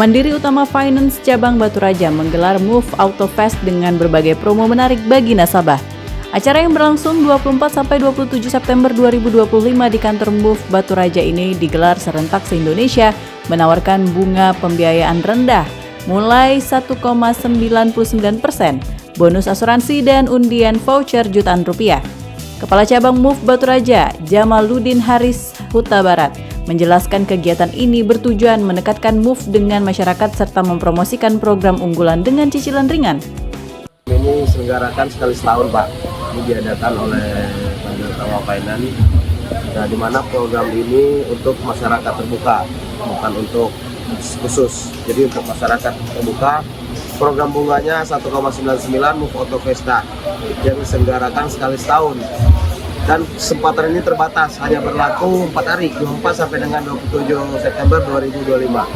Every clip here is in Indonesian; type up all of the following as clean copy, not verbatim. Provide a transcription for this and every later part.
Mandiri Utama Finance Cabang Batu Raja menggelar Move Auto Fest dengan berbagai promo menarik bagi nasabah. Acara yang berlangsung 24-27 September 2025 di kantor Move Batu Raja ini digelar serentak se-Indonesia, menawarkan bunga pembiayaan rendah mulai 1,99%, bonus asuransi dan undian voucher jutaan rupiah. Kepala Cabang Move Batu Raja, Jamaluddin Haris Huta Barat, menjelaskan kegiatan ini bertujuan mendekatkan Move dengan masyarakat serta mempromosikan program unggulan dengan cicilan ringan. Ini diselenggarakan sekali setahun, Pak. Ini diadakan oleh Mandiri Utama Finance. Nah, di mana program ini untuk masyarakat terbuka, bukan untuk khusus. Jadi untuk masyarakat terbuka, program bunganya 1,99 Move Auto Festa yang diselenggarakan sekali setahun. Dan kesempatan ini terbatas, hanya berlaku 4 hari, 24 sampai dengan 27 September 2025.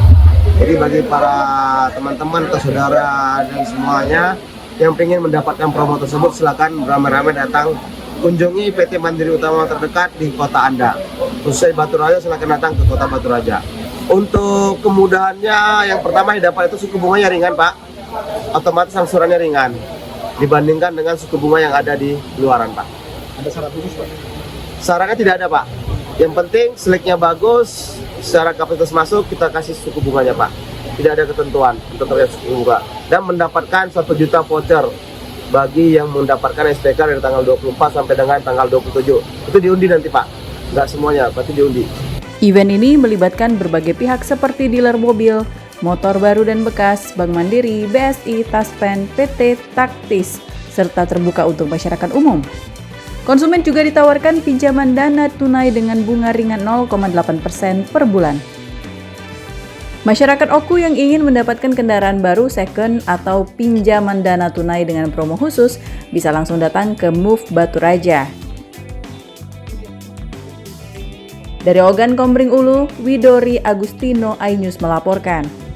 Jadi bagi para teman-teman atau saudara dan semuanya yang ingin mendapatkan promo tersebut, silakan beramai-ramai datang kunjungi PT Mandiri Utama terdekat di kota Anda. Khususnya Batu Raja, silakan datang ke kota Batu Raja. Untuk kemudahannya, yang pertama yang dapat itu suku bunganya ringan, Pak. Otomatis angsurannya ringan dibandingkan dengan suku bunga yang ada di luaran, Pak. Ada syarat khusus, Pak? Syaratnya tidak ada, Pak. Yang penting seleknya bagus, secara kapasitas masuk kita kasih suku bunganya, Pak. Tidak ada ketentuan untuk terkait suku bunga. Dan mendapatkan 1 juta voucher bagi yang mendapatkan SPK dari tanggal 24 sampai dengan tanggal 27. Itu diundi nanti, Pak. Nggak semuanya, berarti diundi. Event ini melibatkan berbagai pihak seperti dealer mobil, motor baru dan bekas, Bank Mandiri, BSI, Taspen, PT, Taktis, serta terbuka untuk masyarakat umum. Konsumen juga ditawarkan pinjaman dana tunai dengan bunga ringan 0,8% per bulan. Masyarakat Oku yang ingin mendapatkan kendaraan baru second atau pinjaman dana tunai dengan promo khusus bisa langsung datang ke Move Batu Raja. Dari Ogan Kombring Ulu, Widori Agustino, iNews melaporkan.